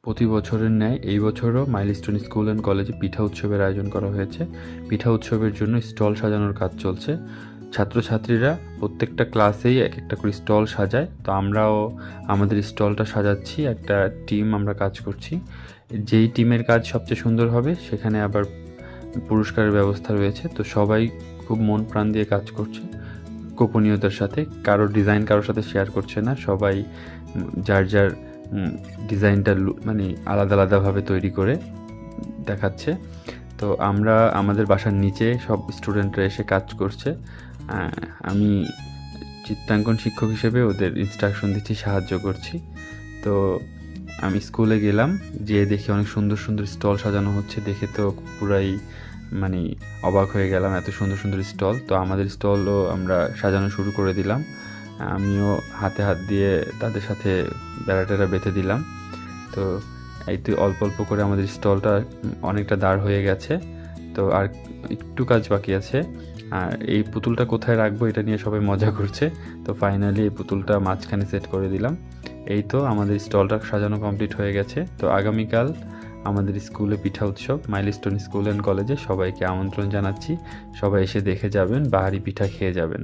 প্রতি বছরের ন্যায় এই বছরও মাইলস্টোন স্কুল অ্যান্ড কলেজে পিঠা উৎসবের আয়োজন করা হয়েছে। পিঠা উৎসবের জন্য স্টল সাজানোর কাজ চলছে। ছাত্রছাত্রীরা প্রত্যেকটা ক্লাসেই এক একটা করে স্টল সাজায়, তো আমরাও আমাদের স্টলটা সাজাচ্ছি। একটা টিম আমরা কাজ করছি। যেই টিমের কাজ সবচেয়ে সুন্দর হবে সেখানে আবার পুরস্কারের ব্যবস্থা রয়েছে। তো সবাই খুব মন প্রাণ দিয়ে কাজ করছে গোপনীয়তার সাথে। কারোর ডিজাইন কারোর সাথে শেয়ার করছে না, সবাই যার যার ডিজাইনটা মানে আলাদা আলাদাভাবে তৈরি করে দেখাচ্ছে। তো আমরা আমাদের বাসার নিচে সব স্টুডেন্টরা এসে কাজ করছে। আমি চিত্রাঙ্কন শিক্ষক হিসেবে ওদের ইনস্ট্রাকশন দিচ্ছি, সাহায্য করছি। তো আমি স্কুলে গেলাম, যেয়ে দেখি অনেক সুন্দর সুন্দর স্টল সাজানো হচ্ছে। দেখে তো পুরাই মানে অবাক হয়ে গেলাম, এত সুন্দর সুন্দর স্টল। তো আমাদের স্টলও আমরা সাজানো শুরু করে দিলাম। আমিও হাতে হাত দিয়ে তাদের সাথে বেড়াটেরা বেঁধে দিলাম। তো এই তো অল্প অল্প করে আমাদের স্টলটা অনেকটা দাঁড় হয়ে গেছে। তো আর একটু কাজ বাকি আছে। আর এই পুতুলটা কোথায় রাখবো এটা নিয়ে সবাই মজা করছে। তো ফাইনালি এই পুতুলটা মাঝখানে সেট করে দিলাম। এই তো আমাদের স্টলটা সাজানো কমপ্লিট হয়ে গেছে। তো আগামীকাল আমাদের স্কুলে পিঠা উৎসব, মাইলস্টোন স্কুল অ্যান্ড কলেজে সবাইকে আমন্ত্রণ জানাচ্ছি। সবাই এসে দেখে যাবেন, বাহারি পিঠা খেয়ে যাবেন।